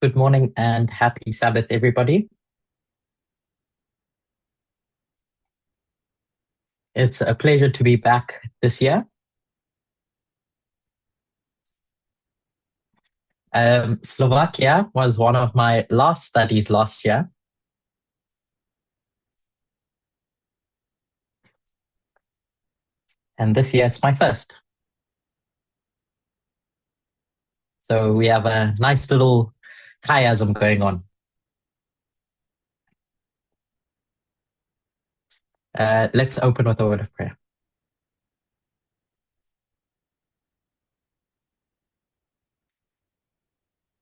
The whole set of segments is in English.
Good morning and happy Sabbath, everybody. It's a pleasure to be back this year. Slovakia was one of my last studies last year, and this year it's my first. So we have a nice little chiasm going on. Let's open with a word of prayer.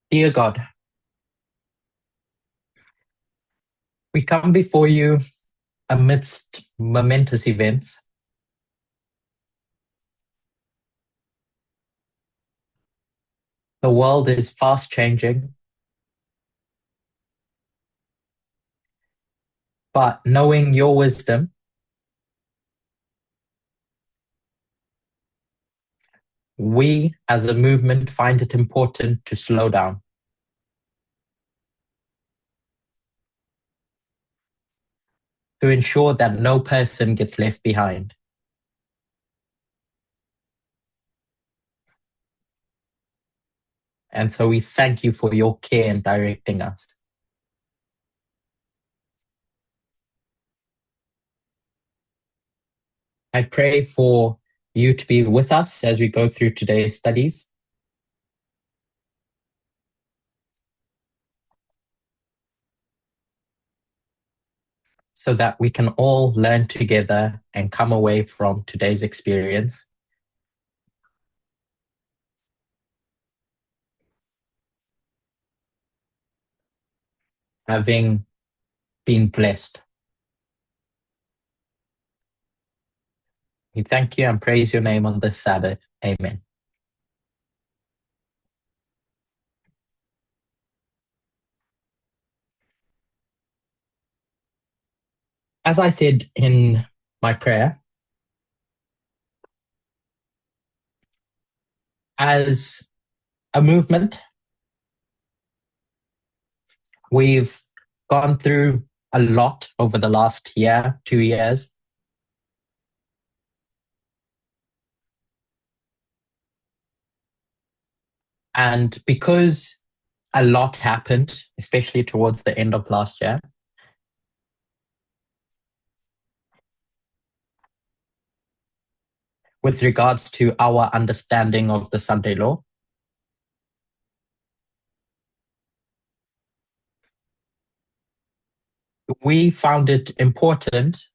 Dear God, we come before you amidst momentous events. The world is fast changing, but knowing your wisdom, we as a movement find it important to slow down. To ensure that no person gets left behind. And so we thank you for your care in directing us. I pray for you to be with us as we go through today's studies. So that we can all learn together and come away from today's experience having been blessed. We thank you and praise your name on this Sabbath. Amen. As I said in my prayer, as a movement, we've gone through a lot over the last year, 2 years. And because a lot happened, especially towards the end of last year, with regards to our understanding of the Sunday law, we found it important.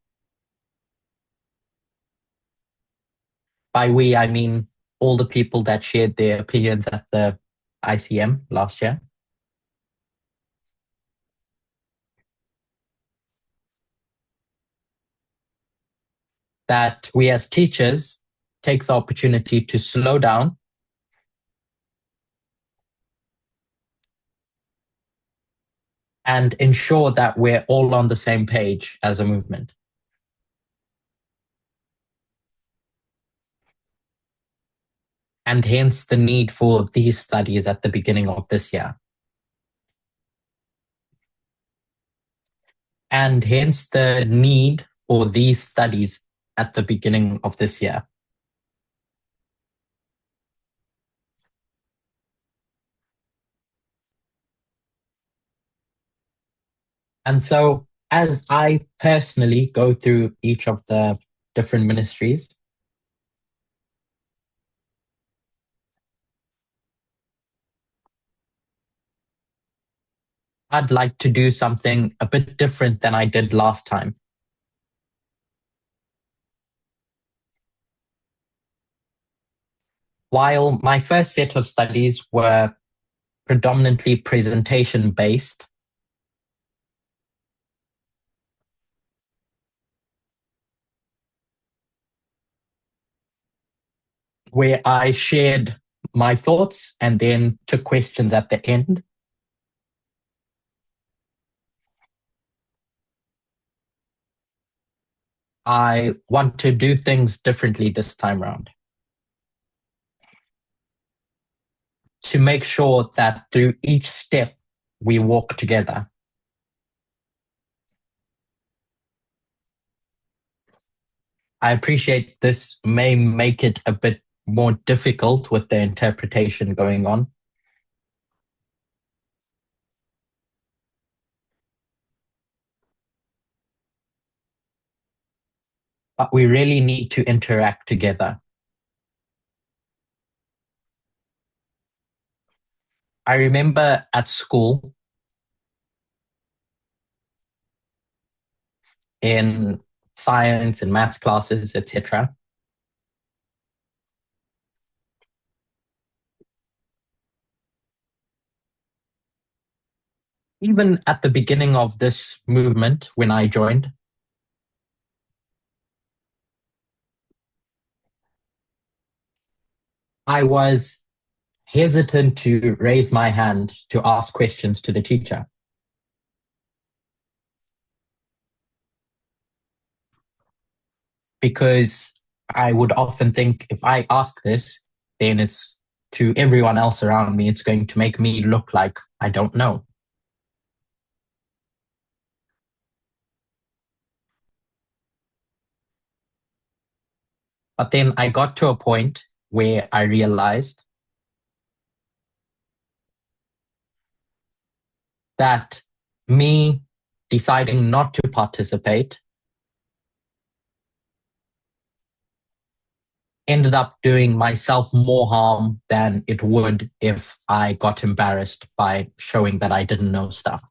By we, I mean all the people that shared their opinions at the ICM last year. That we as teachers take the opportunity to slow down and ensure that we're all on the same page as a movement. And hence the need for these studies at the beginning of this year. And hence the need for these studies at the beginning of this year. And so, as I personally go through each of the different ministries, I'd like to do something a bit different than I did last time. While my first set of studies were predominantly presentation based, where I shared my thoughts and then took questions at the end. I want to do things differently this time around. To make sure that through each step we walk together. I appreciate this may make it a bit more difficult with the interpretation going on, but we really need to interact together. I remember at school in science and maths classes, etc. Even at the beginning of this movement, when I joined, I was hesitant to raise my hand to ask questions to the teacher because I would often think if I ask this, then it's to everyone else around me, it's going to make me look like I don't know. But then I got to a point where I realized that me deciding not to participate ended up doing myself more harm than it would if I got embarrassed by showing that I didn't know stuff.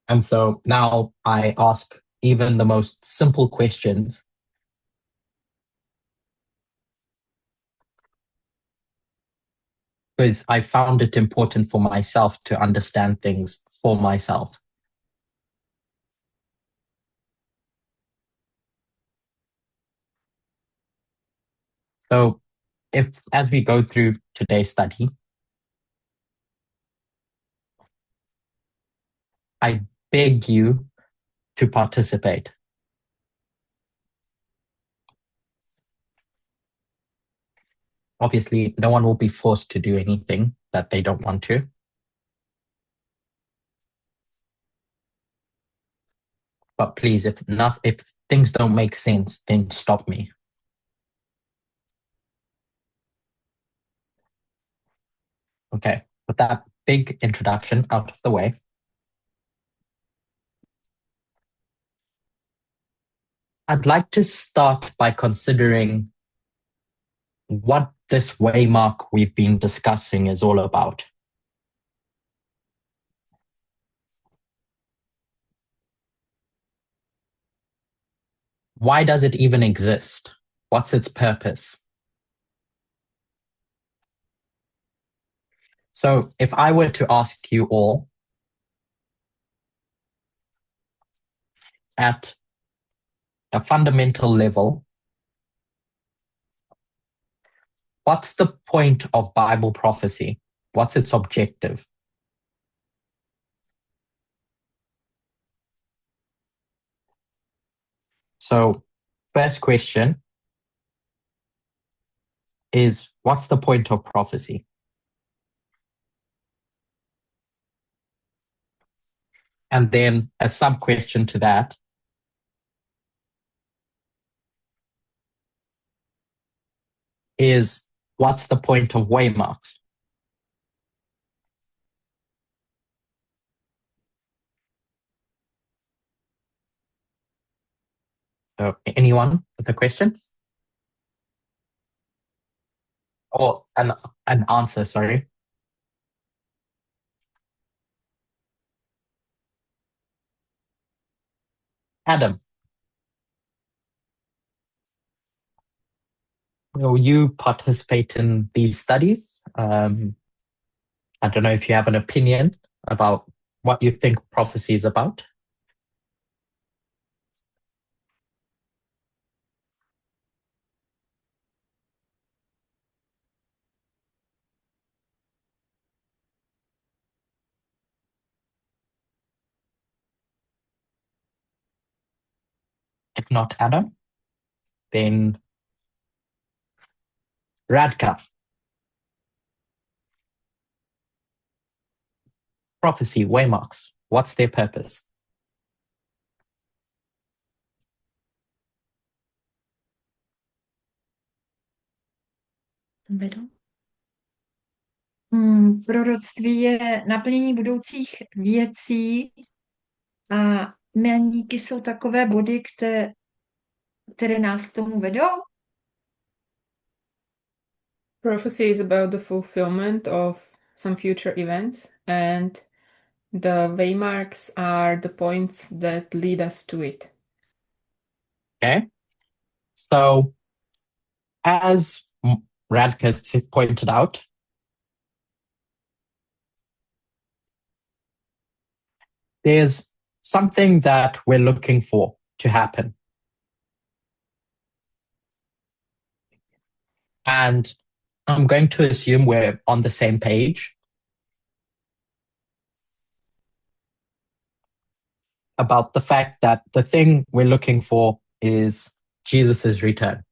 And so now I ask even the most simple questions because I found it important for myself to understand things for myself. So if as we go through today's study, I beg you to participate. Obviously, no one will be forced to do anything that they don't want to. But please, if things don't make sense, then stop me. Okay. With that big introduction out of the way, I'd like to start by considering what this Waymark we've been discussing is all about. Why does it even exist? What's its purpose? So, if I were to ask you all at a fundamental level, what's the point of Bible prophecy? What's its objective? So, first question is what's the point of prophecy? And then a sub question to that is what's the point of waymarks? So anyone with a question or an answer? Sorry, Adam. Will you participate in these studies? I don't know if you have an opinion about what you think prophecy is about. not Adam. Then Radka. Prophecy, Waymarks. What's their purpose? Proroctví je naplnění budoucích věcí a milníky jsou takové body, které nás k tomu vedou. Prophecy is about the fulfillment of some future events, and the waymarks are the points that lead us to it. Okay. So, as Radka pointed out, there's something that we're looking for to happen. And I'm going to assume we're on the same page about the fact that the thing we're looking for is Jesus's return.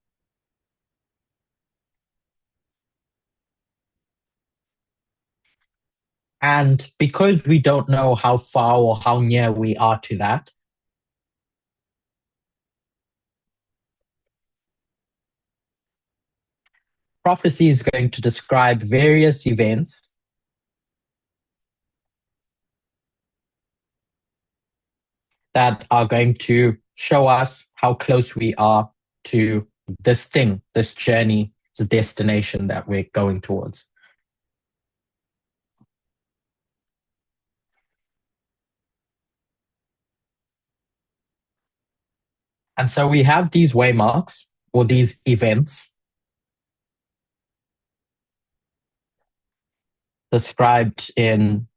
And because we don't know how far or how near we are to that, prophecy is going to describe various events that are going to show us how close we are to this thing, this journey, the destination that we're going towards. And so we have these waymarks or these events described in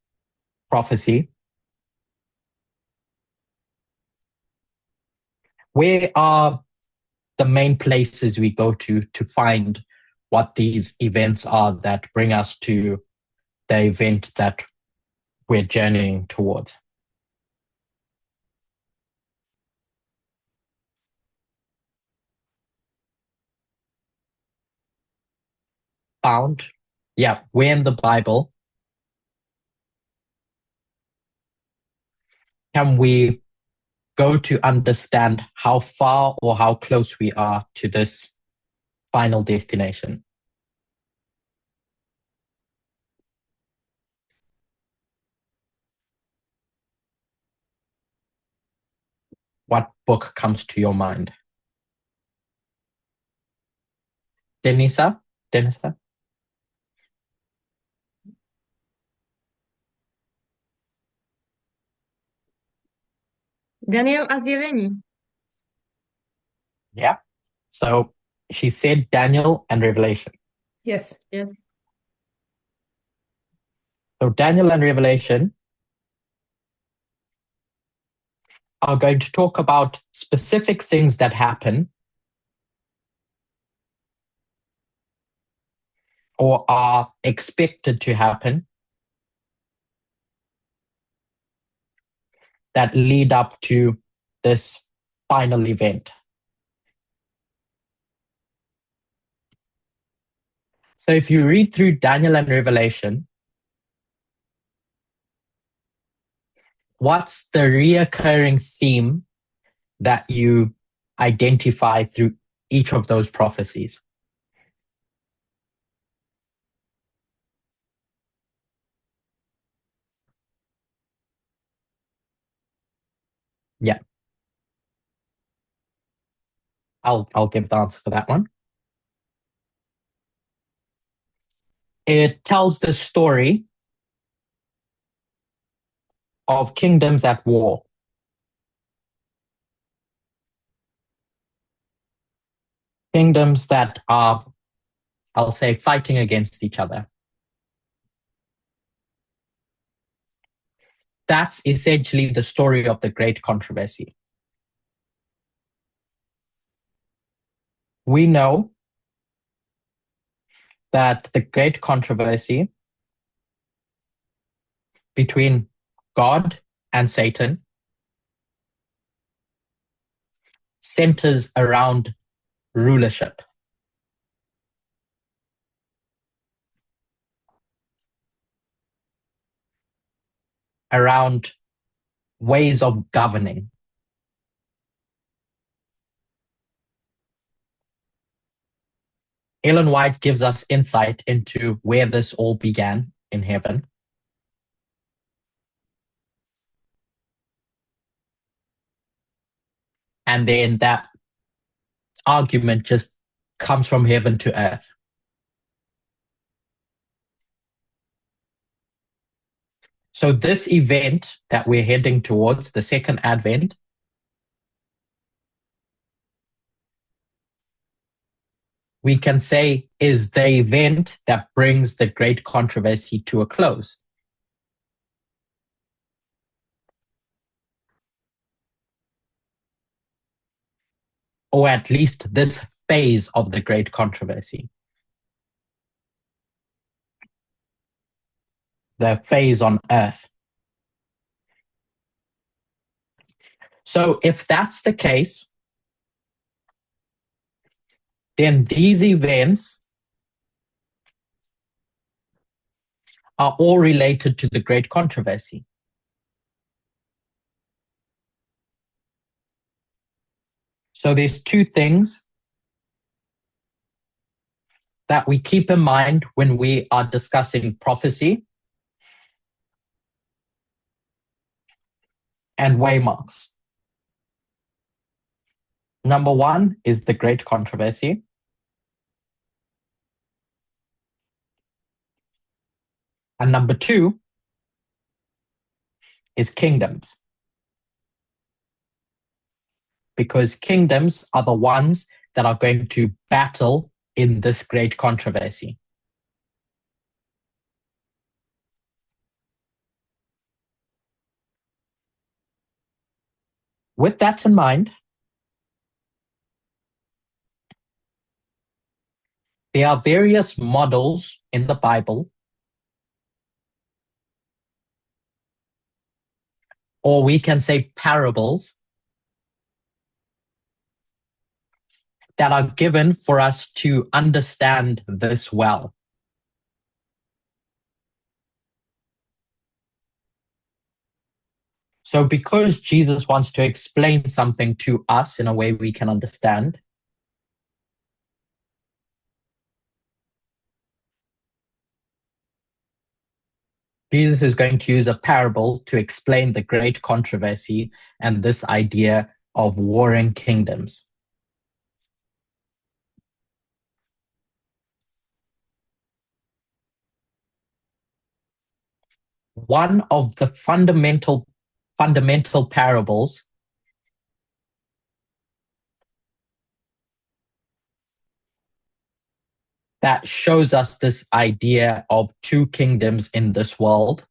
prophecy. Where are the main places we go to find what these events are that bring us to the event that we're journeying towards? Found? Yeah, where in the Bible can we go to understand how far or how close we are to this final destination? What book comes to your mind? Denisa? Daniel a zjevení. Yeah. So she said Daniel and Revelation. Yes. Yes. So Daniel and Revelation are going to talk about specific things that happen or are expected to happen that lead up to this final event. So if you read through Daniel and Revelation, what's the reoccurring theme that you identify through each of those prophecies? Yeah. I'll give the answer for that one. It tells the story of kingdoms at war. Kingdoms that are, I'll say, fighting against each other. That's essentially the story of the Great Controversy. We know that the Great Controversy between God and Satan centers around rulership, around ways of governing. Ellen White gives us insight into where this all began in heaven. And then that argument just comes from heaven to earth. So this event that we're heading towards, the second advent, we can say is the event that brings the great controversy to a close. Or at least this phase of the great controversy. The phase on earth. So if that's the case, then these events are all related to the great controversy. So there's two things that we keep in mind when we are discussing prophecy and waymarks. Number one is the great controversy. And number two is kingdoms. Because kingdoms are the ones that are going to battle in this great controversy. With that in mind, there are various models in the Bible, or we can say parables, that are given for us to understand this well. So because Jesus wants to explain something to us in a way we can understand, Jesus is going to use a parable to explain the great controversy and this idea of warring kingdoms. One of the fundamental parables that shows us this idea of two kingdoms in this world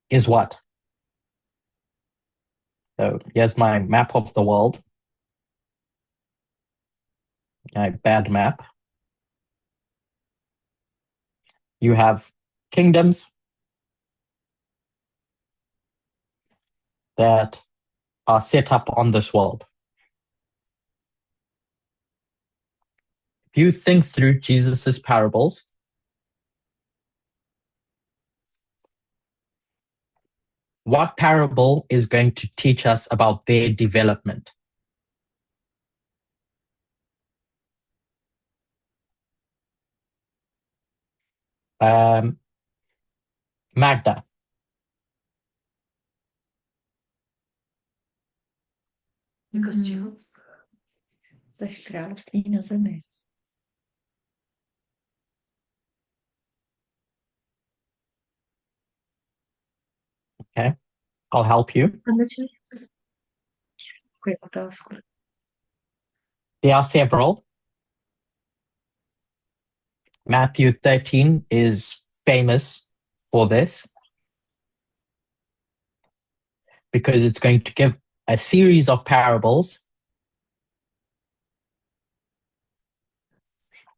is what? So here's my map of the world. My bad map. You have kingdoms that are set up on this world. If you think through Jesus's parables, what parable is going to teach us about their development? Magda. Seš království na zemi. Okay, I'll help you. Děkuji otázku. There are several. Matthew 13 is famous for this because it's going to give a series of parables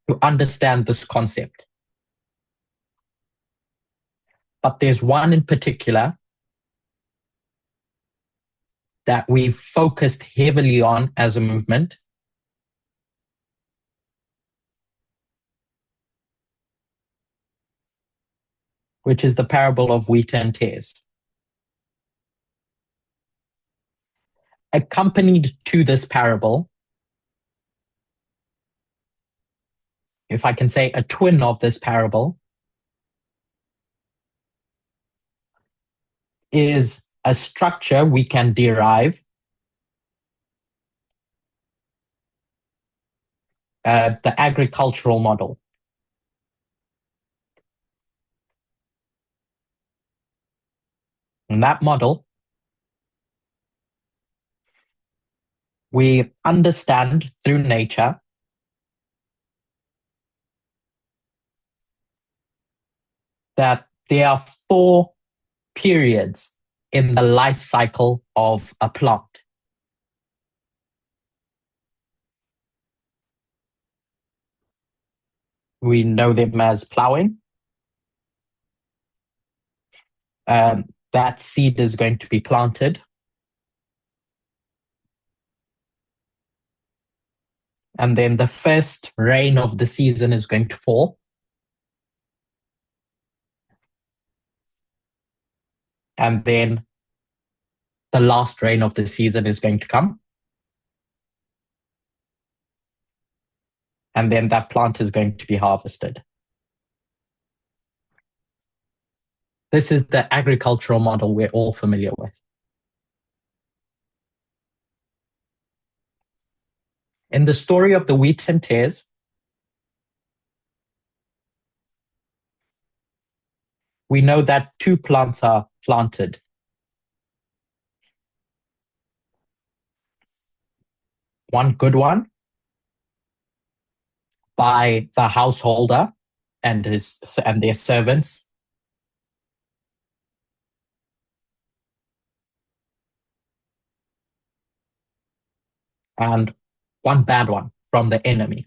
to understand this concept. But there's one in particular that we've focused heavily on as a movement, which is the parable of wheat and tares. Accompanied to this parable, if I can say a twin of this parable, is a structure we can derive the agricultural model. In that model, we understand through nature that there are 4 periods in the life cycle of a plant. We know them as plowing. That seed is going to be planted. And then the first rain of the season is going to fall. And then the last rain of the season is going to come. And then that plant is going to be harvested. This is the agricultural model we're all familiar with. In the story of the wheat and tares, we know that 2 plants are planted. One good one by the householder and their servants. And one bad one from the enemy.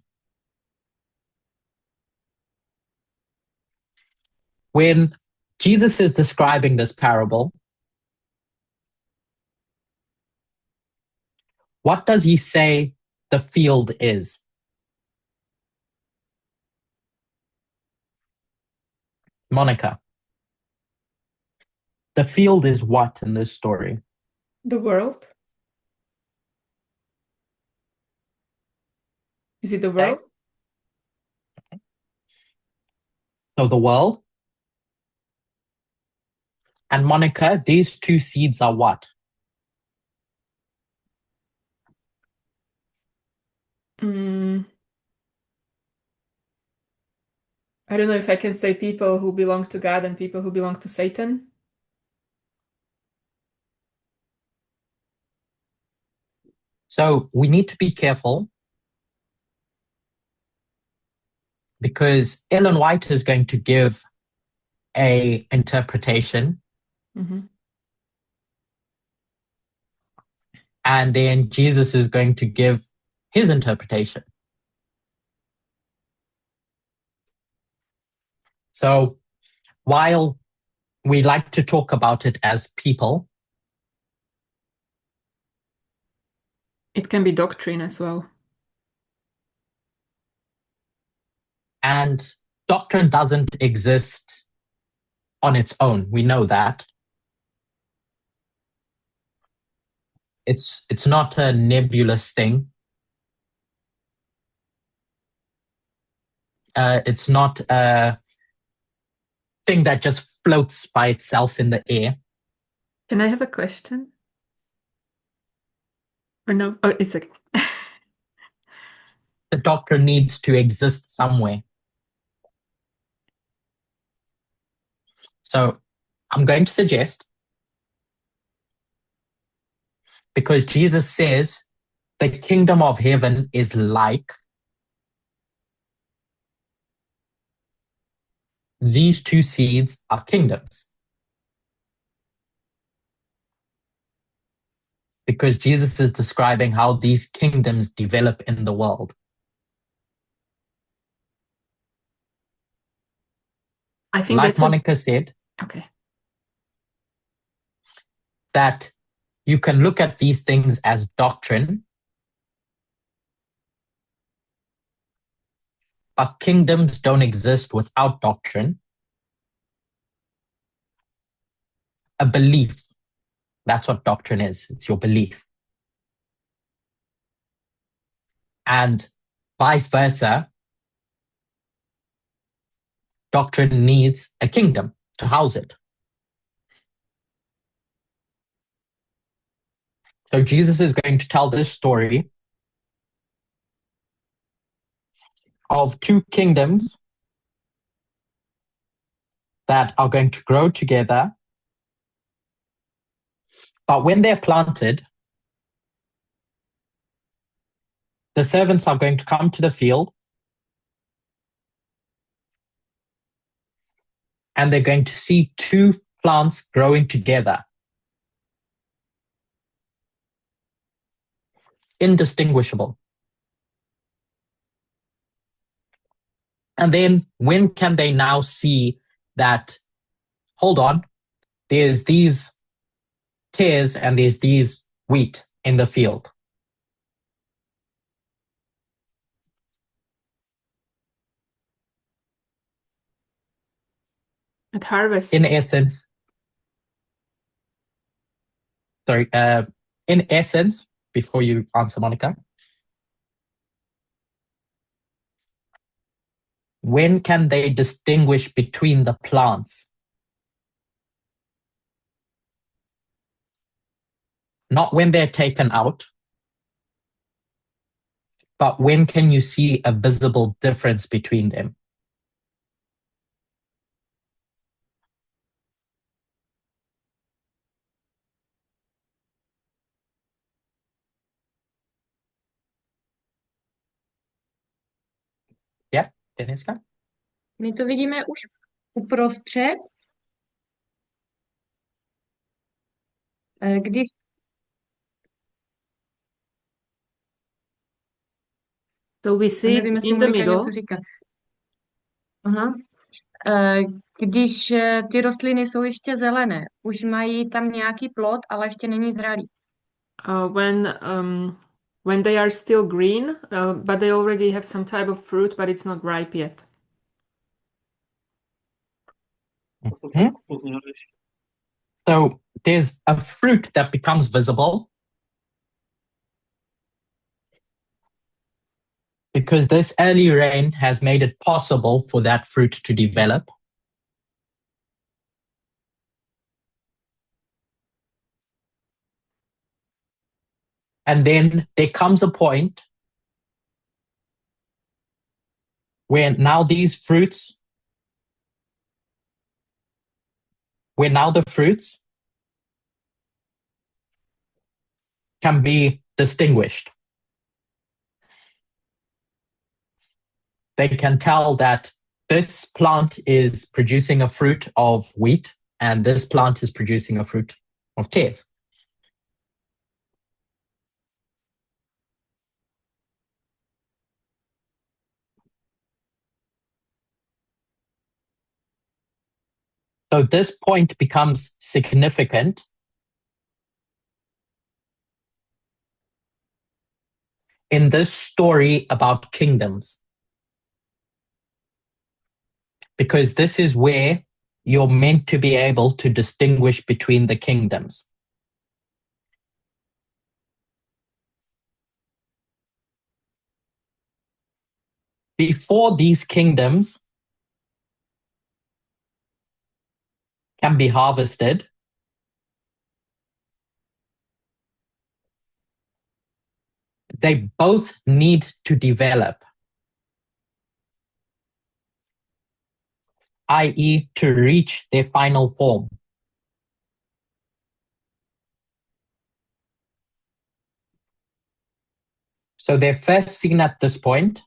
When Jesus is describing this parable, what does he say the field is? Monica, the field is what in this story? The world? Is it the world? So the world. And Monica, these 2 seeds are what? I don't know if I can say people who belong to God and people who belong to Satan. So we need to be careful because Ellen White is going to give a interpretation. Mm-hmm. And then Jesus is going to give his interpretation. So while we like to talk about it as people, It can be doctrine as well. and doctrine doesn't exist on its own. We know that. It's not a nebulous thing. It's not a thing that just floats by itself in the air. Can I have a question? Or no? Oh, it's okay. The doctrine needs to exist somewhere. So I'm going to suggest, because Jesus says the kingdom of heaven is like, these 2 seeds are kingdoms. Because Jesus is describing how these kingdoms develop in the world. I think Like that's Monica said, okay. that you can look at these things as doctrine, but kingdoms don't exist without doctrine. A belief, that's what doctrine is. It's your belief. And vice versa, doctrine needs a kingdom to house it. So Jesus is going to tell this story of two kingdoms that are going to grow together. But when they're planted, the servants are going to come to the field and they're going to see two plants growing together, indistinguishable. And then when can they now see that, hold on, there's these tares and there's these wheat in the field? At harvest. In essence, before you answer, Monica, when can they distinguish between the plants? Not when they're taken out, but when can you see a visible difference between them? Yeah, Deniska? My to vidíme už uprostřed, když So we see nevím, it jestli in the Monika middle. něco říká. Aha. Když ty rostliny jsou ještě zelené, už mají tam nějaký plod, ale ještě není zralý. When they are still green, but they already have some type of fruit, but it's not ripe yet. Mhm. So there's a fruit that becomes visible because this early rain has made it possible for that fruit to develop. And then there comes a point where now the fruits can be distinguished. They can tell that this plant is producing a fruit of wheat and this plant is producing a fruit of tares. So this point becomes significant in this story about kingdoms, because this is where you're meant to be able to distinguish between the kingdoms. Before these kingdoms can be harvested, they both need to develop, i.e., to reach their final form. So they're first seen at this point,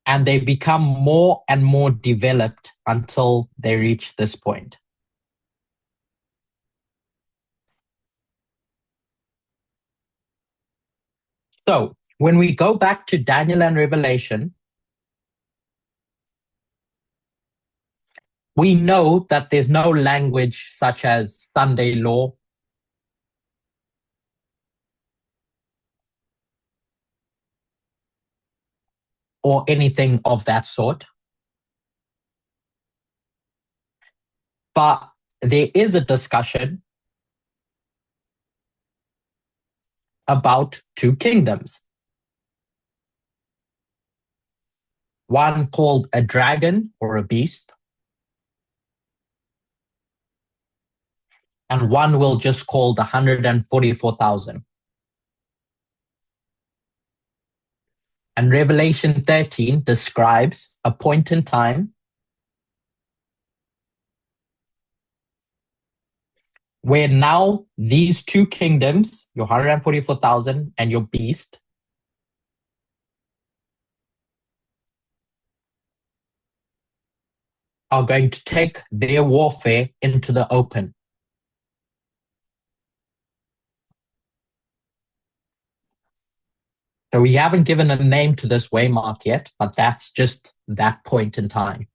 and they become more and more developed until they reach this point. So when we go back to Daniel and Revelation, we know that there's no language such as Sunday law or anything of that sort. But there is a discussion about two kingdoms. One called a dragon or a beast, and one we'll just call the 144,000. And Revelation 13 describes a point in time where now these two kingdoms, your 144,000 and your beast, are going to take their warfare into the open. So we haven't given a name to this Waymark yet, but that's just that point in time.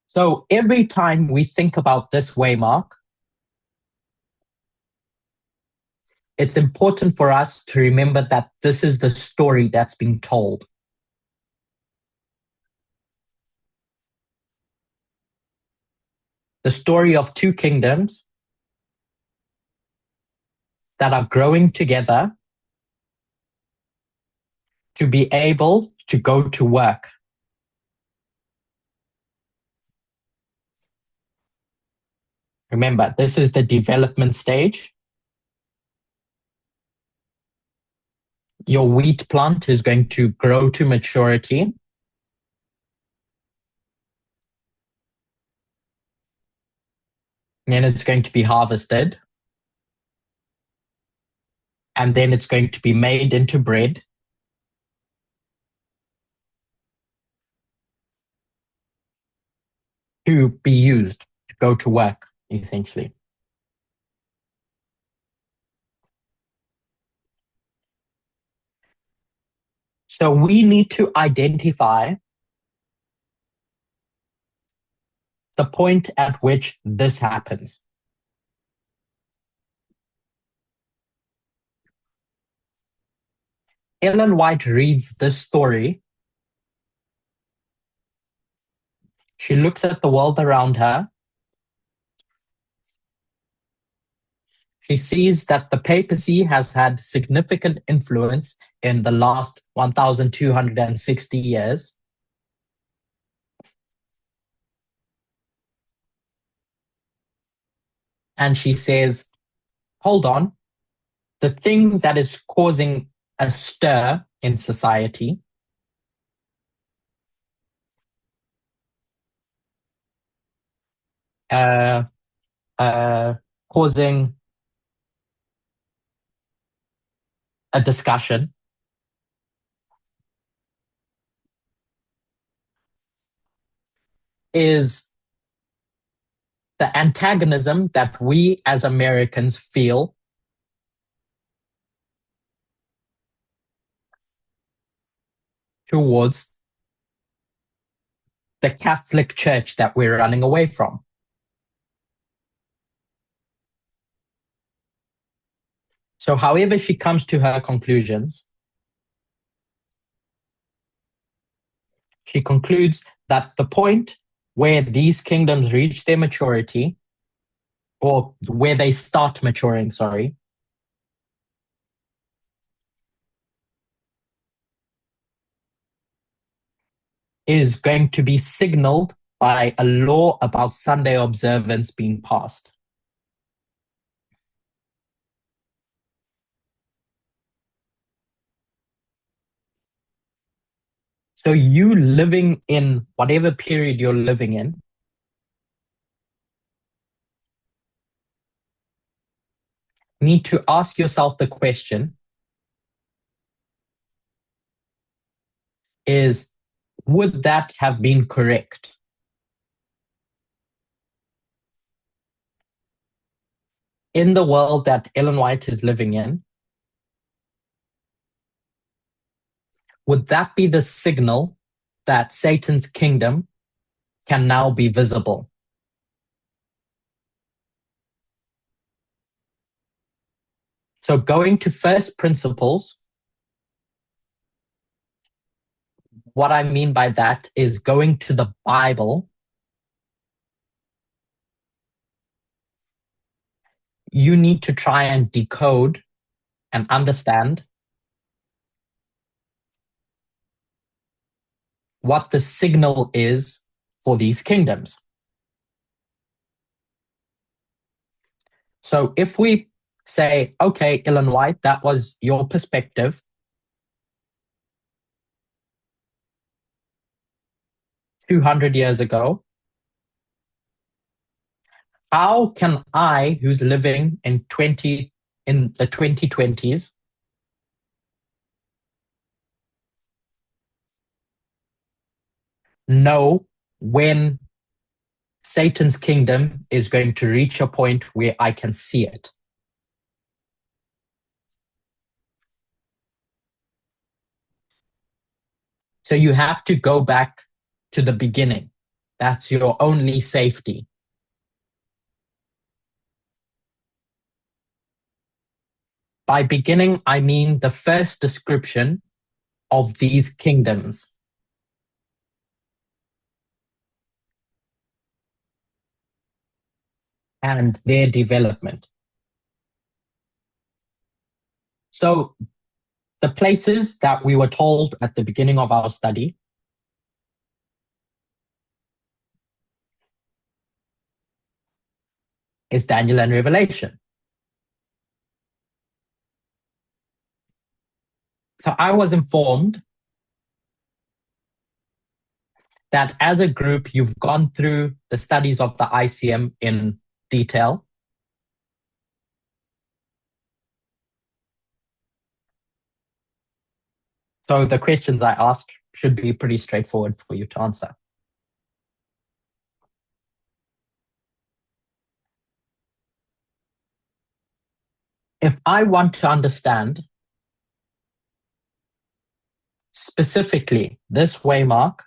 So every time we think about this Waymark, it's important for us to remember that this is the story that's being told. The story of two kingdoms that are growing together to be able to go to work. Remember, this is the development stage. Your wheat plant is going to grow to maturity. Then it's going to be harvested. And then it's going to be made into bread. To be used to go to work, essentially. So we need to identify the point at which this happens. Ellen White reads this story. She looks at the world around her. She sees that the papacy has had significant influence in the last 1,260 years. And she says, hold on, the thing that is causing a stir in society causing a discussion is the antagonism that we as Americans feel towards the Catholic Church that we're running away from. So however she comes to her conclusions, she concludes that the point where these kingdoms reach their maturity, or where they start maturing, is going to be signaled by a law about Sunday observance being passed. So you living in whatever period you're living in, need to ask yourself the question is, would that have been correct? In the world that Ellen White is living in, would that be the signal that Satan's kingdom can now be visible? So going to first principles, what I mean by that is going to the Bible. You need to try and decode and understand what the signal is for these kingdoms. So if we say, okay, Ellen White, that was your perspective. 200 years ago, how can I, who's living in the 2020s, know when Satan's kingdom is going to reach a point where I can see it? So you have to go back to the beginning. That's your only safety. By beginning, I mean the first description of these kingdoms. And their development. So the places that we were told at the beginning of our study is Daniel and Revelation. So I was informed that as a group, you've gone through the studies of the ICM in detail. So the questions I ask should be pretty straightforward for you to answer. If I want to understand specifically this Waymark,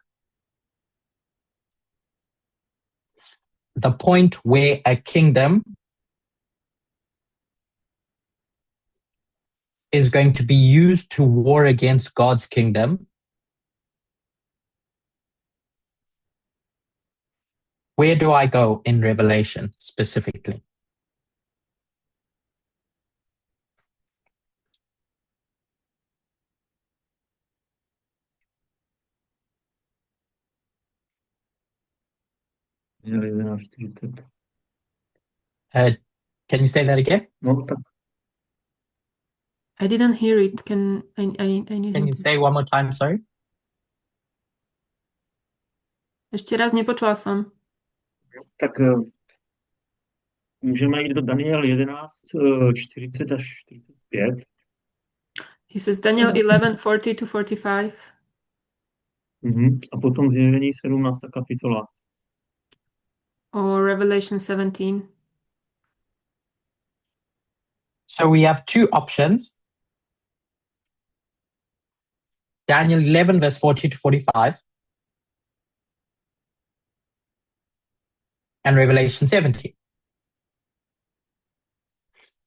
the point where a kingdom is going to be used to war against God's kingdom, where do I go in Revelation specifically? Can you say that again? No, tak I didn't hear it. I need Can you say one more time, sorry? Ešte raz, nepočula som. tak můžeme jít do Daniel 11, 40 až 45. He says Daniel 11:40 to 45 A potom zjevení 17. kapitola. or Revelation 17. So we have two options. Daniel 11, verse 40 to 45, and Revelation 17.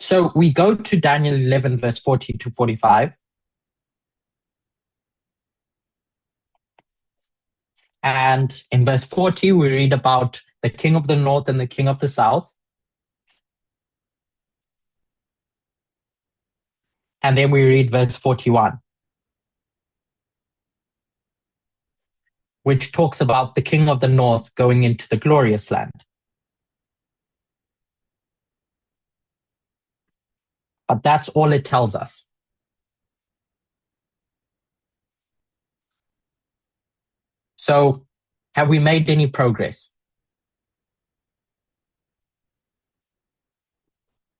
So we go to Daniel 11, verse 40 to 45. And in verse 40, we read about the king of the north and the king of the south. And then we read verse 41, which talks about the king of the north going into the glorious land. But that's all it tells us. So, have we made any progress?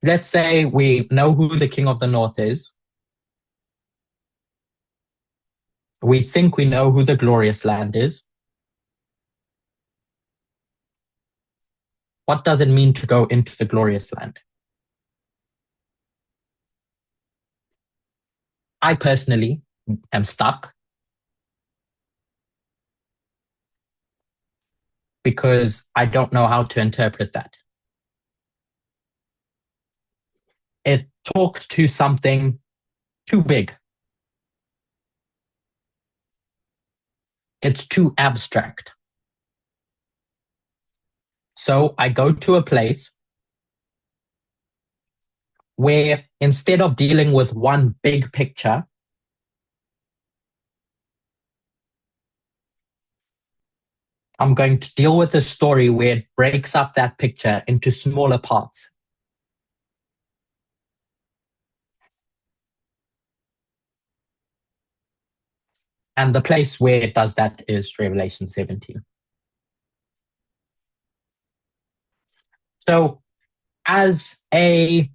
Let's say we know who the king of the north is. We think we know who the glorious land is. What does it mean to go into the glorious land? I personally am stuck because I don't know how to interpret that. It talks to something too big. It's too abstract. So I go to a place where instead of dealing with one big picture, I'm going to deal with a story where it breaks up that picture into smaller parts. And the place where it does that is Revelation 17. So as a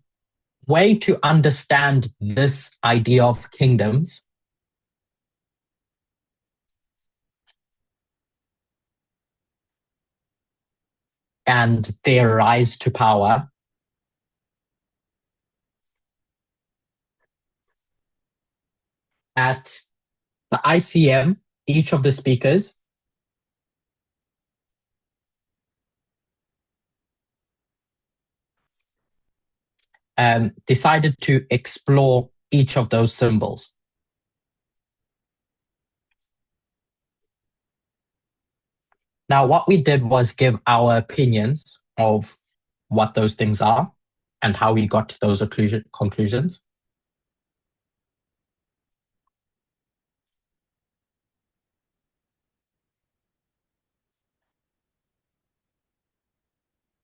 way to understand this idea of kingdoms, and their rise to power, at the ICM, each of the speakers decided to explore each of those symbols. Now, what we did was give our opinions of what those things are and how we got to those conclusions.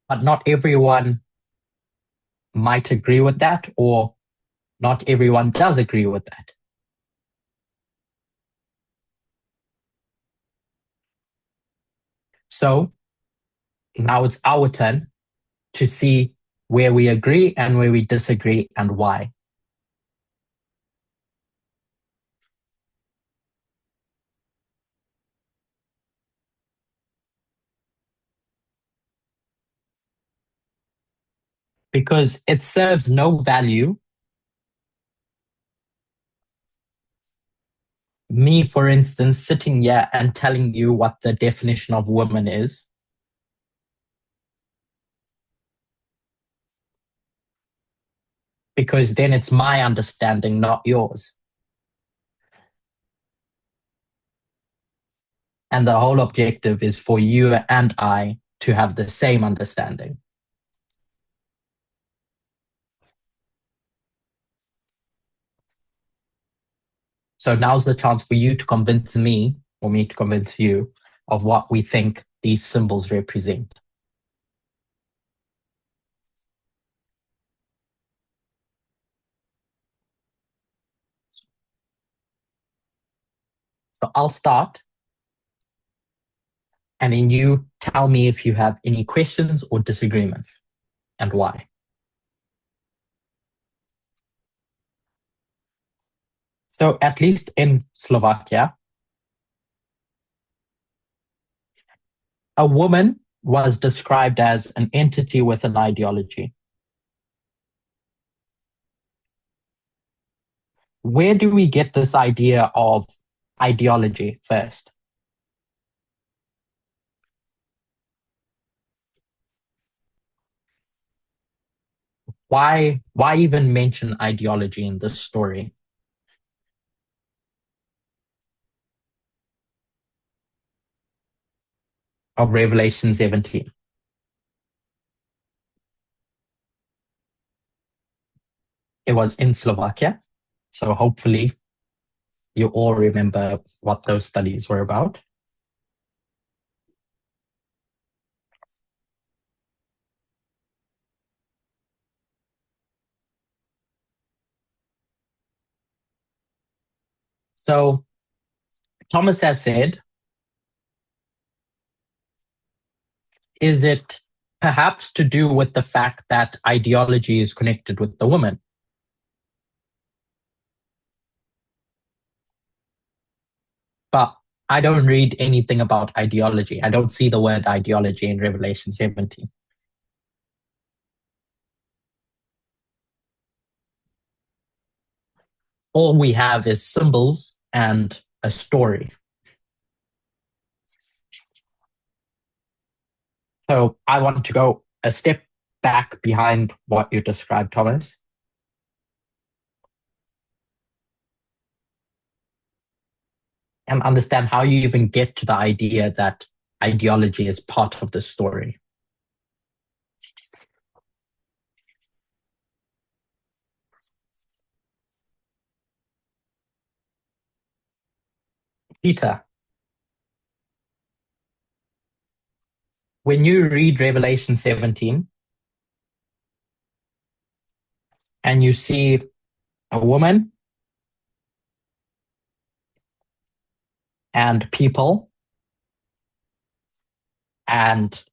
But not everyone might agree with that, or not everyone does agree with that. So now it's our turn to see where we agree and where we disagree and why. Because it serves no value me, for instance, sitting here and telling you what the definition of woman is, because then it's my understanding, not yours. And the whole objective is for you and I to have the same understanding. So now's the chance for you to convince me, or me to convince you, of what we think these symbols represent. So I'll start, and then you tell me if you have any questions or disagreements, and why. So at least in Slovakia, a woman was described as an entity with an ideology. Where do we get this idea of ideology first? Why even mention ideology in this story? Of Revelation 17. It was in Slovakia, so hopefully you all remember what those studies were about. So Thomas has said, is it perhaps to do with the fact that ideology is connected with the woman? But I don't read anything about ideology. I don't see the word ideology in Revelation 17. All we have is symbols and a story. So I want to go a step back behind what you described, Thomas. And understand how you even get to the idea that ideology is part of the story. Peter, when you read Revelation 17 and you see a woman and people and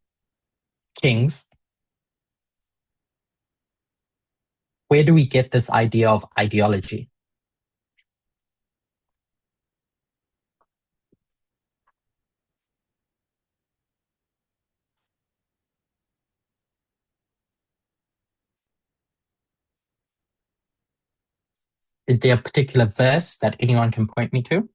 kings, where do we get this idea of ideology? Is there a particular verse that anyone can point me to?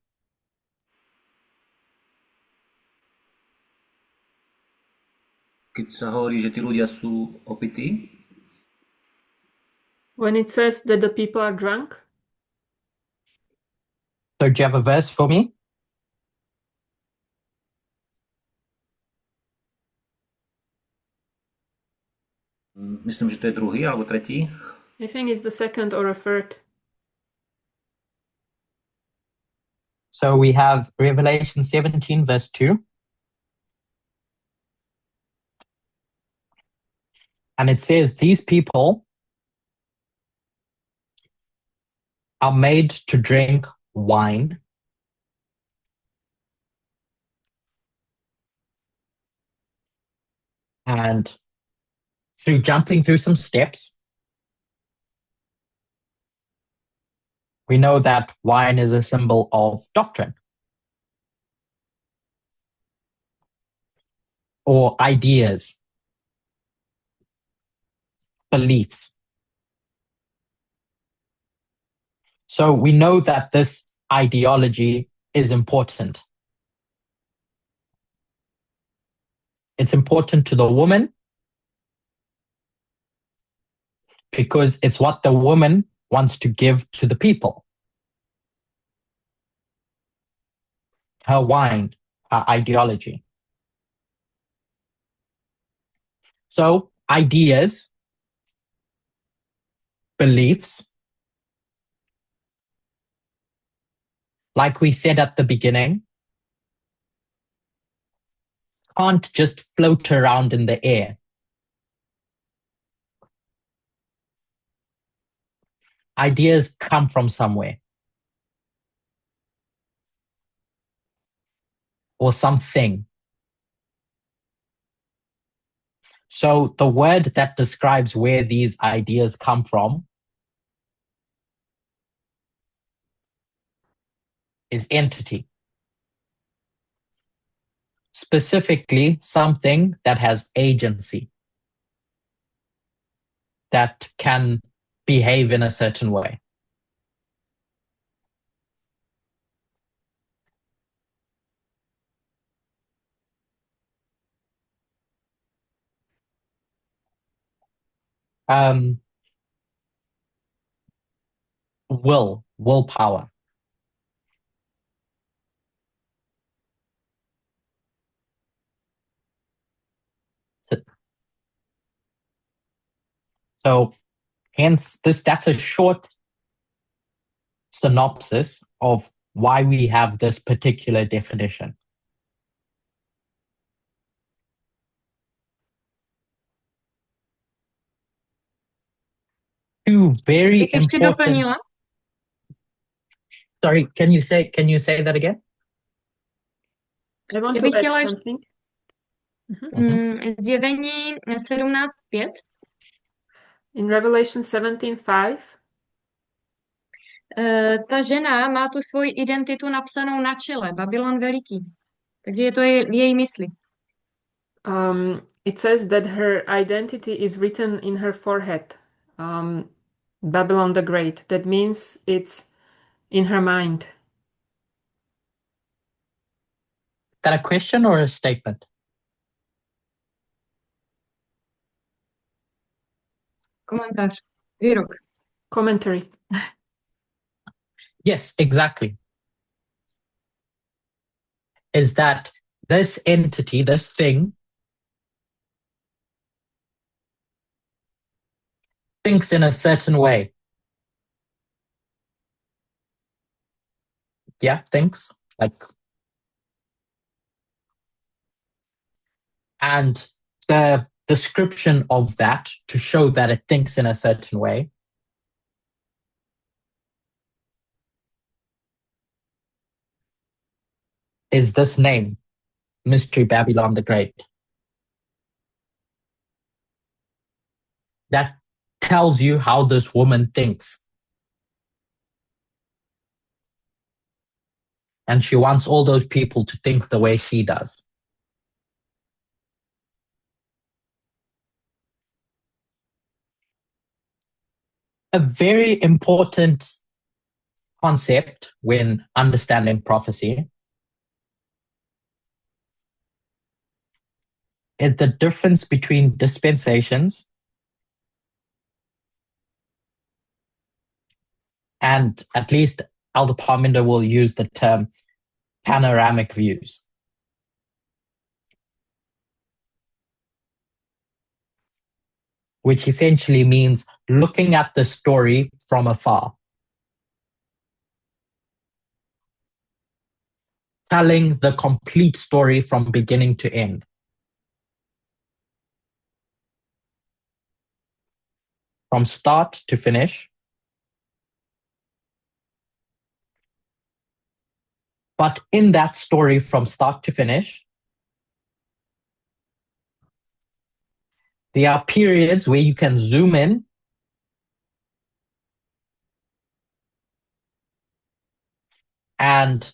Keď sa hovorí, že tí ľudia sú opití, When it says that the people are drunk, So do you have a verse for me? myslím, že to je druhý alebo tretí. I think it's the second or a third. So we have Revelation 17, verse 2. And it says, these people are made to drink wine and through jumping through some steps, we know that wine is a symbol of doctrine or ideas, beliefs. So we know that this ideology is important. It's important to the woman because it's what the woman wants to give to the people. Her wine, her ideology. So ideas, beliefs, like we said at the beginning, can't just float around in the air. Ideas come from somewhere or something. So the word that describes where these ideas come from is entity. Specifically, something that has agency, that can behave in a certain way. Willpower. So hence that's a short synopsis of why we have this particular definition. Two very Bych ještě important. doplnila. Sorry, can you say that again? I want Já to bych add chtěla ještě something. zjevení 17:5. In Revelation 17:5, Ta žena má tu svoji identitu napsanou na čele, Babylon veliký. Takže je to její mysli. it says that her identity is written in her forehead, Babylon the Great. That means it's in her mind. Is that a question or a statement? Komentář. Výrok. Commentary. Yes, exactly. Is that this entity, this thing, thinks in a certain way. Yeah, thinks like, and the description of that to show that it thinks in a certain way is this name, Mystery Babylon the Great. That tells you how this woman thinks. And she wants all those people to think the way she does. A very important concept when understanding prophecy is the difference between dispensations and, at least Elder Parminder will use the term, panoramic views. Which essentially means looking at the story from afar. Telling the complete story from beginning to end. From start to finish. But in that story from start to finish, there are periods where you can zoom in and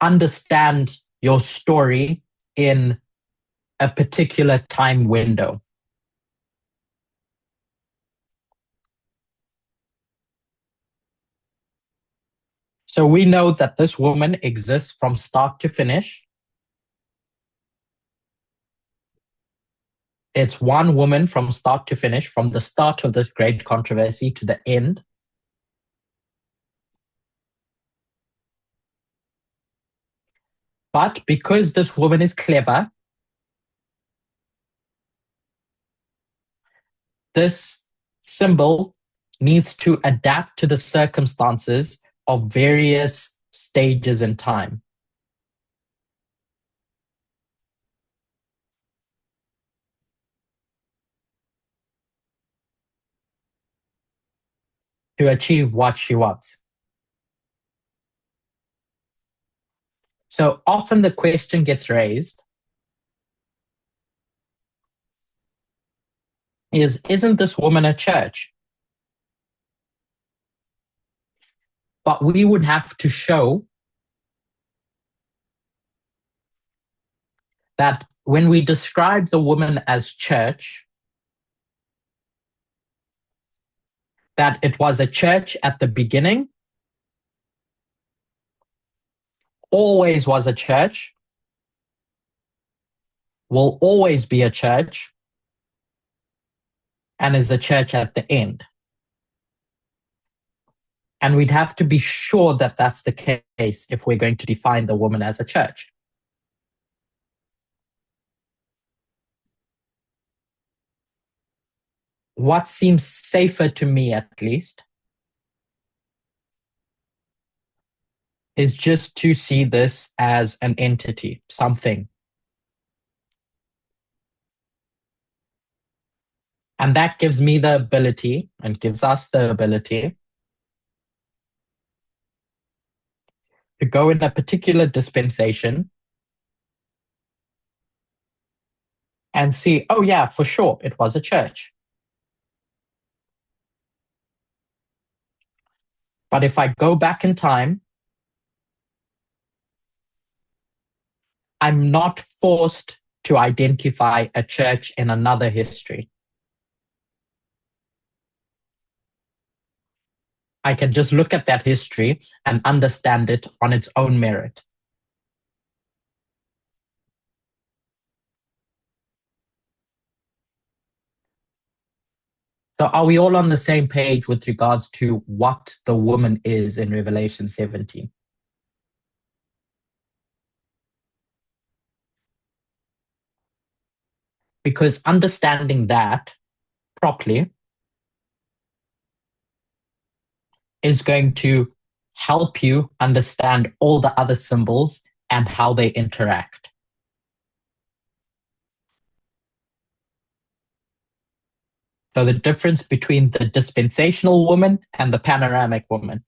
understand your story in a particular time window. So we know that this woman exists from start to finish. It's one woman from start to finish, from the start of this great controversy to the end. But because this woman is clever, this symbol needs to adapt to the circumstances of various stages in time. To achieve what she wants. So often the question gets raised isn't this woman a church? But we would have to show that when we describe the woman as church, that it was a church at the beginning, always was a church, will always be a church, and is a church at the end. And we'd have to be sure that that's the case if we're going to define the woman as a church. What seems safer to me, at least, is just to see this as an entity, something. And that gives me the ability, and gives us the ability, to go in a particular dispensation and see, oh yeah, for sure, it was a church. But if I go back in time, I'm not forced to identify a church in another history. I can just look at that history and understand it on its own merit. So are we all on the same page with regards to what the woman is in Revelation 17? Because understanding that properly is going to help you understand all the other symbols and how they interact. So the difference between the dispensational woman and the panoramic woman.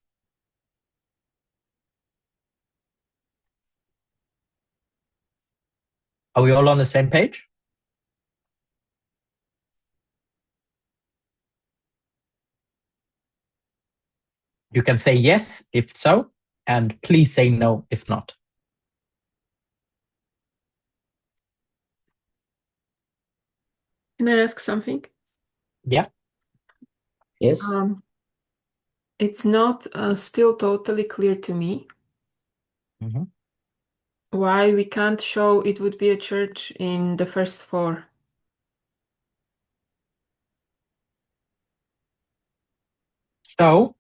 Are we all on the same page? You can say yes if so, and please say no if not. Can I ask something? Yeah. Yes. It's not still totally clear to me Mhm. why we can't show it would be a church in the first four. So,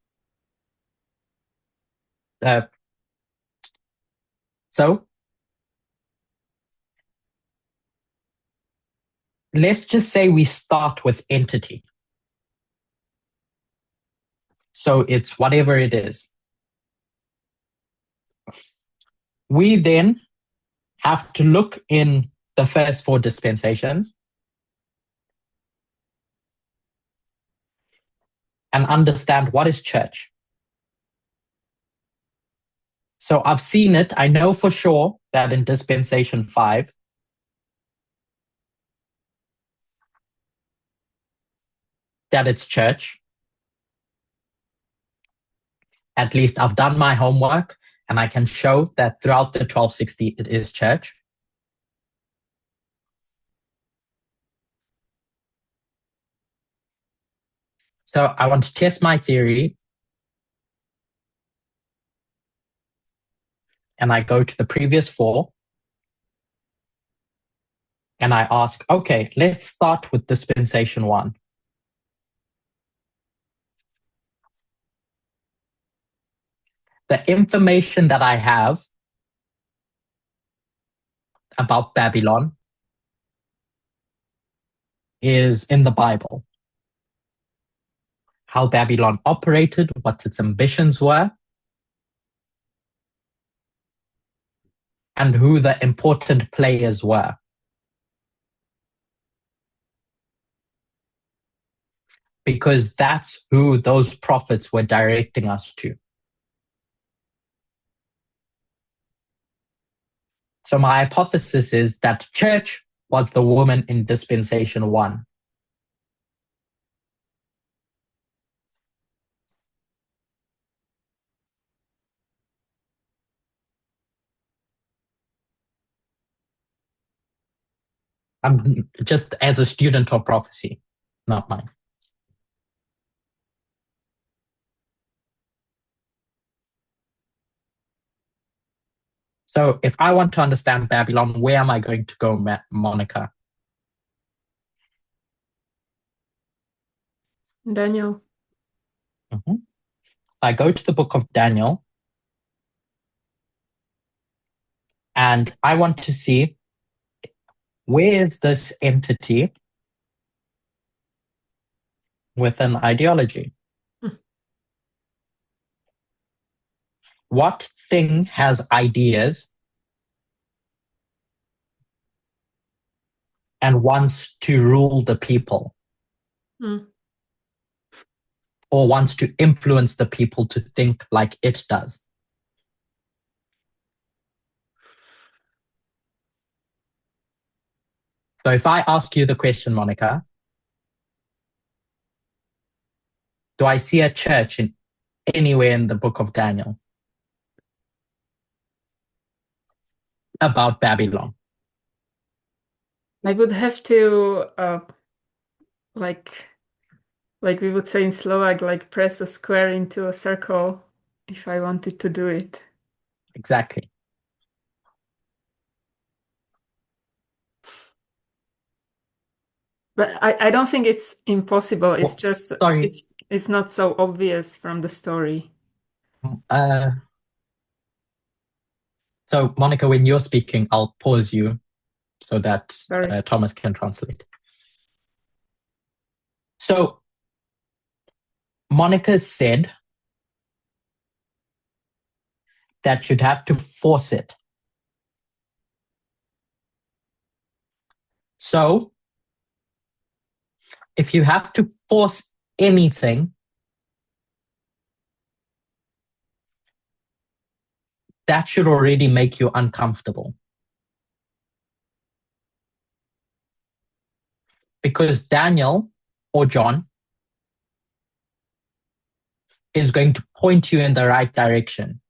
let's just say we start with entity. So it's whatever it is. We then have to look in the first four dispensations and understand what is church. So I've seen it. I know for sure that in dispensation 5, that it's church. At least I've done my homework and I can show that throughout the 1260 it is church. So I want to test my theory and I go to the previous 4 and I ask, okay, let's start with dispensation 1. The information that I have about Babylon is in the Bible. How Babylon operated, what its ambitions were, and who the important players were. Because that's who those prophets were directing us to. So my hypothesis is that church was the woman in dispensation 1. I'm just as a student of prophecy, not mine. So if I want to understand Babylon, where am I going to go, Monica? Daniel. Mm-hmm. I go to the book of Daniel and I want to see where is this entity with an ideology? What thing has ideas and wants to rule the people? Or wants to influence the people to think like it does? So if I ask you the question, Monica, do I see a church anywhere in the book of Daniel about Babylon? I would have to like we would say in Slovak, like press a square into a circle if I wanted to do it. Exactly. But I don't think it's impossible. It's Oh, just sorry. it's not so obvious from the story. So Monica, when you're speaking, I'll pause you so that Sorry. Thomas can translate. So Monica said that you'd have to force it. So if you have to force anything, that should already make you uncomfortable. Because Daniel or John is going to point you in the right direction.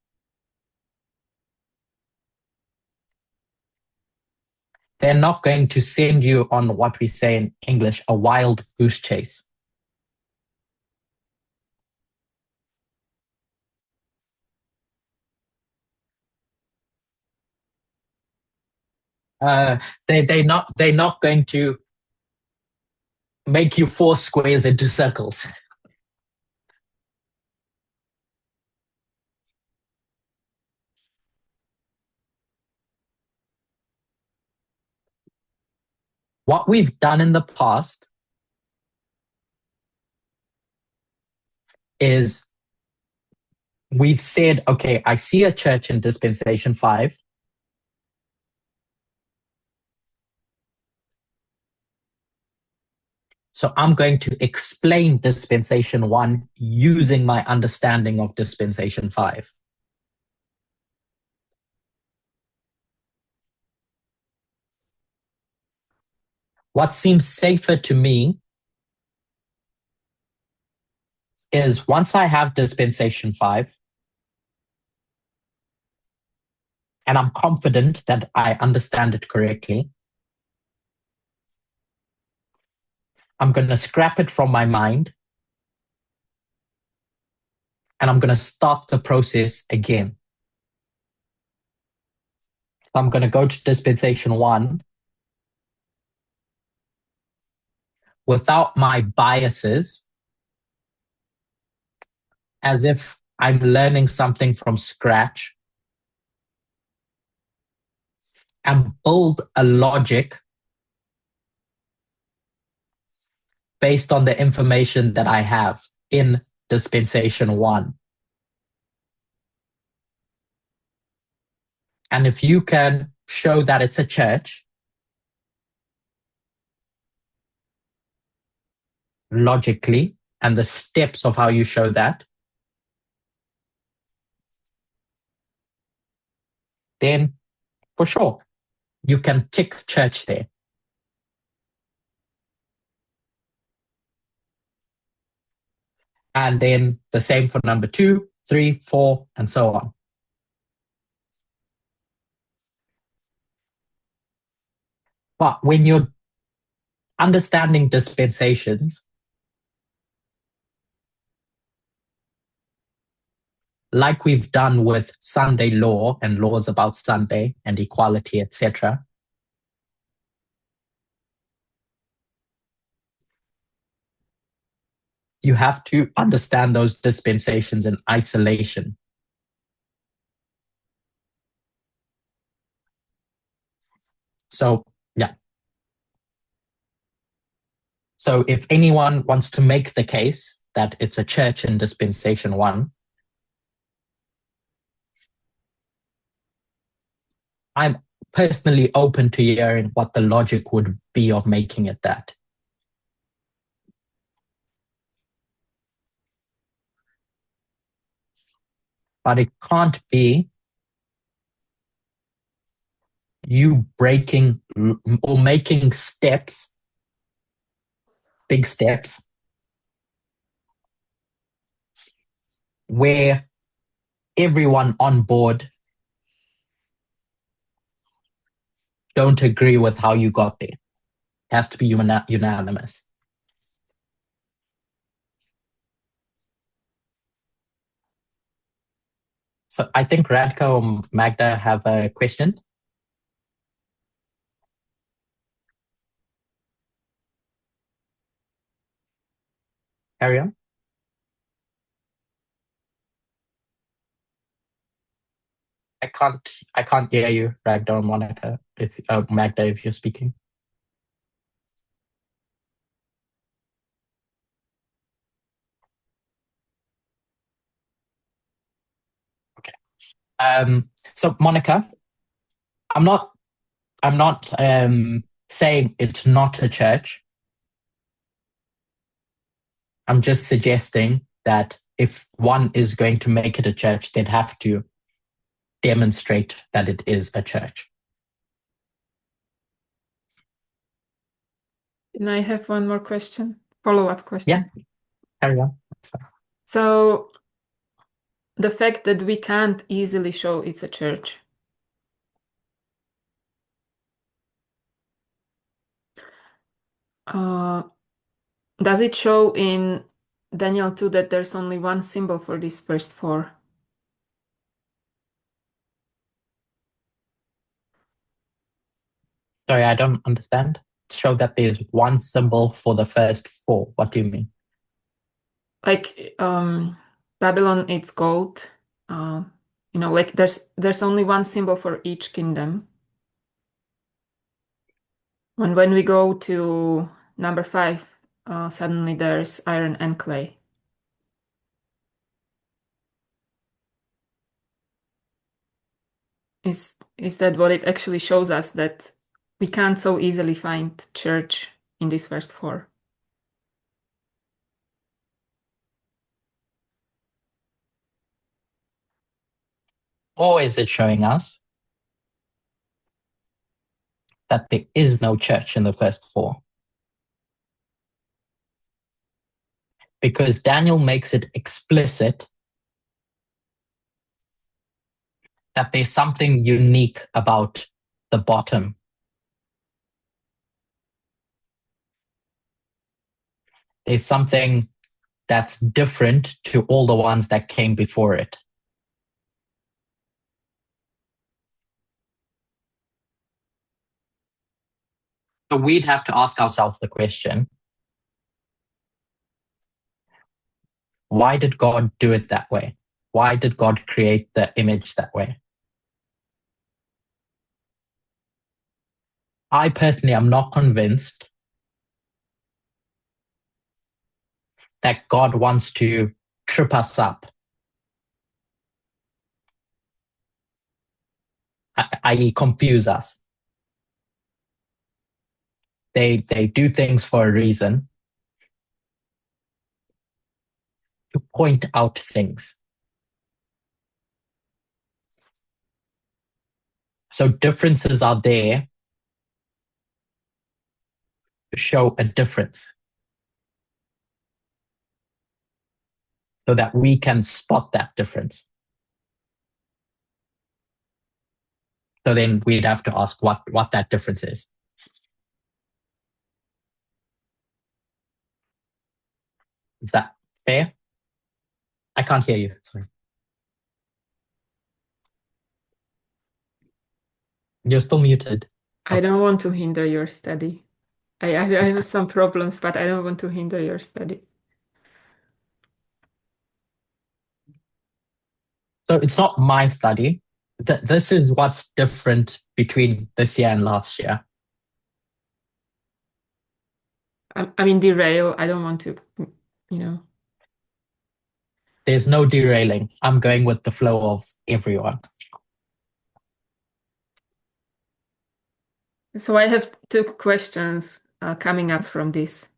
They're not going to send you on what we say in English, a wild goose chase. They're not going to make you force squares into circles. What we've done in the past is we've said, okay, I see a church in dispensation 5. So I'm going to explain dispensation 1 using my understanding of dispensation 5. What seems safer to me is once I have dispensation 5, and I'm confident that I understand it correctly, I'm going to scrap it from my mind and I'm going to start the process again. I'm going to go to dispensation 1 without my biases, as if I'm learning something from scratch, and build a logic based on the information that I have in dispensation 1. And if you can show that it's a church, logically, and the steps of how you show that, then for sure, you can tick church there. And then the same for number 2, 3, 4, and so on. But when you're understanding dispensations, like we've done with Sunday law and laws about Sunday and equality, etc., you have to understand those dispensations in isolation. So, yeah. So if anyone wants to make the case that it's a church in dispensation 1, I'm personally open to hearing what the logic would be of making it that. But it can't be you breaking or making steps, big steps, where everyone on board don't agree with how you got there. It has to be unanimous. So I think Radko or Magda have a question. Carry on. I can't hear you, Ragnar and Monica, if Magda, if you're speaking. Okay. So Monica, I'm not saying it's not a church. I'm just suggesting that if one is going to make it a church, they'd have to demonstrate that it is a church. Can I have one more question? Follow-up question. Yeah, carry on. That's fine. So the fact that we can't easily show it's a church. Does it show in Daniel 2 that there's only one symbol for these first four? Sorry, I don't understand. Show that there's one symbol for the first four. What do you mean? Like Babylon, it's gold. Like there's only one symbol for each kingdom. And when we go to number 5, suddenly there's iron and clay. Is that what it actually shows us, that we can't so easily find church in these first four? Or is it showing us that there is no church in the first four? Because Daniel makes it explicit that there's something unique about the bottom. There's something that's different to all the ones that came before it. So we'd have to ask ourselves the question, why did God do it that way? Why did God create the image that way? I personally am not convinced that God wants to trip us up, i.e. confuse us. They do things for a reason, to point out things. So differences are there to show a difference, so that we can spot that difference. So then we'd have to ask what that difference is. Is that fair? I can't hear you, sorry. You're still muted. I don't want to hinder your study. I have some problems, but I don't want to hinder your study. So it's not my study. This is what's different between this year and last year. I mean, derail. I don't want to, you know. There's no derailing. I'm going with the flow of everyone. So I have 2 questions coming up from this.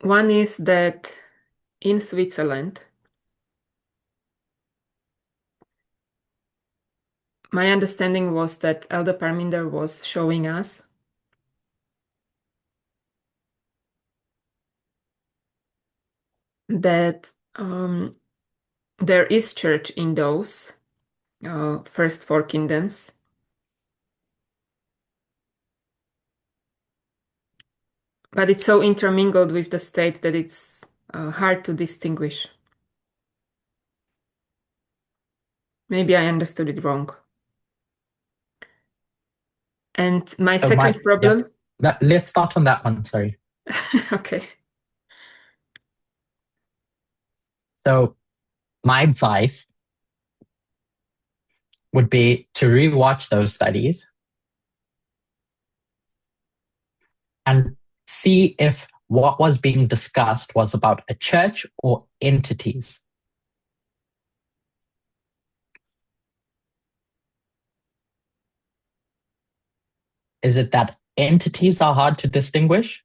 One is that in Switzerland, my understanding was that Elder Parminder was showing us that there is church in those first 4 kingdoms. But it's so intermingled with the state that it's hard to distinguish. Maybe I understood it wrong. And my second problem, Let's start on that one, sorry. Okay. So my advice would be to rewatch those studies and see if what was being discussed was about a church or entities. Is it that entities are hard to distinguish?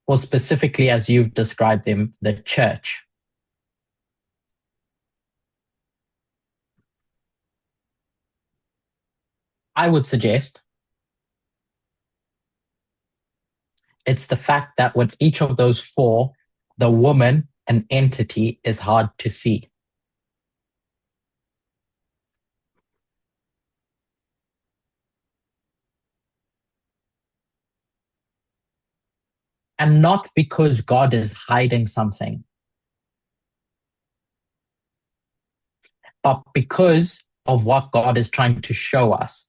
Or specifically, as you've described them, the church? I would suggest it's the fact that with each of those four, the woman, an entity, is hard to see. And not because God is hiding something, but because of what God is trying to show us.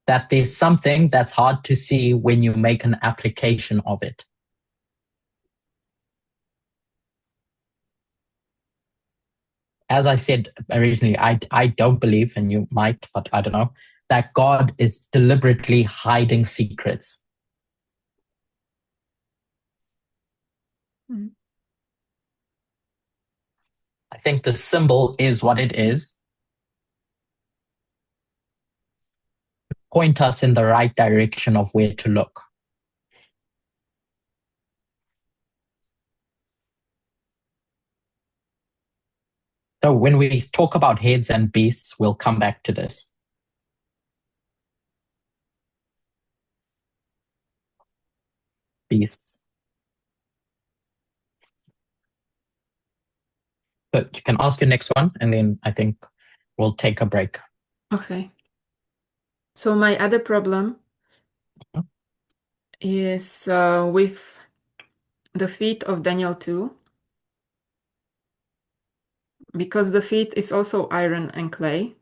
That there's something that's hard to see when you make an application of it. As I said originally, I don't believe, and you might, but I don't know, that God is deliberately hiding secrets. Mm. I think the symbol is what it is. Point us in the right direction of where to look. So when we talk about heads and beasts, we'll come back to this. Beasts. But you can ask your next one, and then I think we'll take a break. Okay. So my other problem is with the feet of Daniel 2, because the feet is also iron and clay,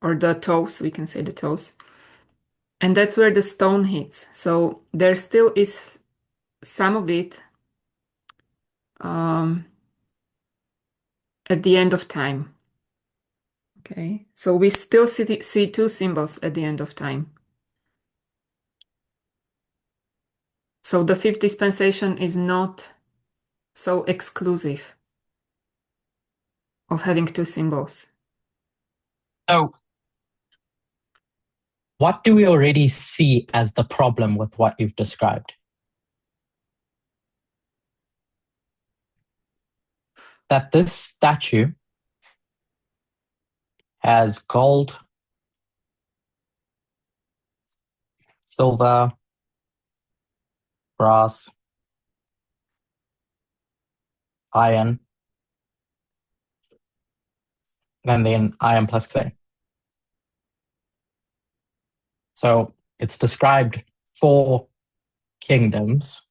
or the toes, we can say the toes. And that's where the stone hits. So there still is some of it at the end of time. Okay, so we still see two symbols at the end of time. So the fifth dispensation is not so exclusive of having two symbols. So what do we already see as the problem with what you've described? That this statue has gold, silver, brass, iron, and then iron plus clay. So it's described 4 kingdoms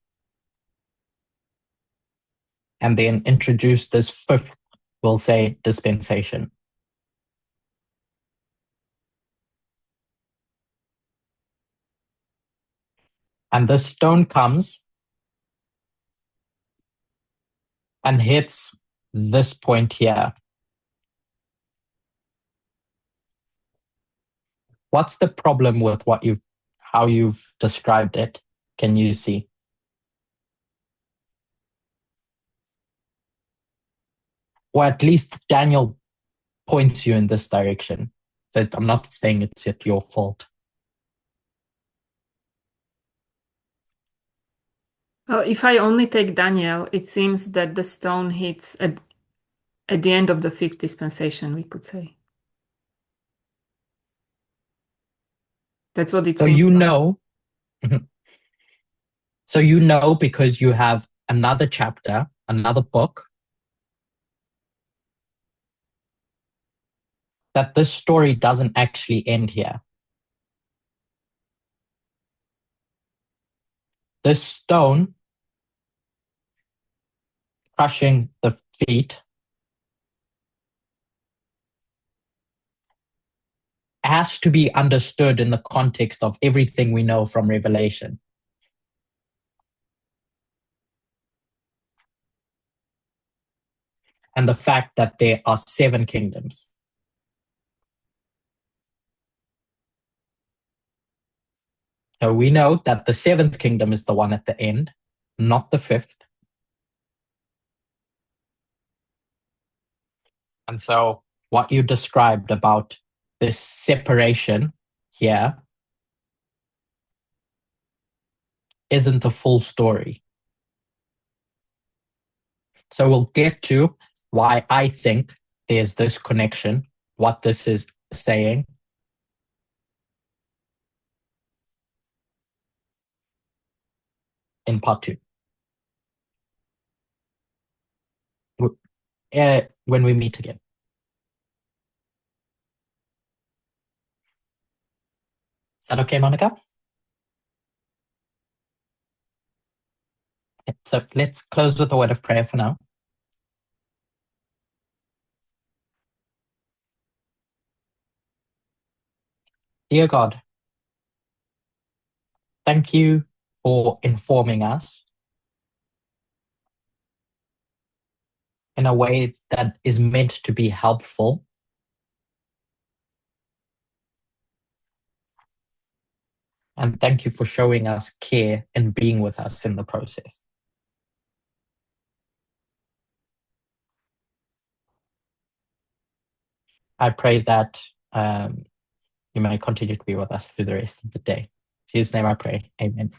and then introduced this 5th, we'll say, dispensation. And the stone comes and hits this point here. What's the problem with how you've described it? Can you see? Or at least Daniel points you in this direction. That I'm not saying it's your fault. If I only take Daniel, it seems that the stone hits at the end of the fifth dispensation, we could say. That's what it So seems you like. know, so you know because you have another chapter, another book, that this story doesn't actually end here. This stone crushing the feet has to be understood in the context of everything we know from Revelation. And the fact that there are 7 kingdoms. So we know that the 7th kingdom is the one at the end, not the 5th. And so what you described about this separation here isn't the full story. So we'll get to why I think there's this connection, what this is saying. In part 2. When we meet again. Is that okay, Monica? So let's close with a word of prayer for now. Dear God, thank you for informing us in a way that is meant to be helpful. And thank you for showing us care and being with us in the process. I pray that you may continue to be with us through the rest of the day. In His name I pray. Amen.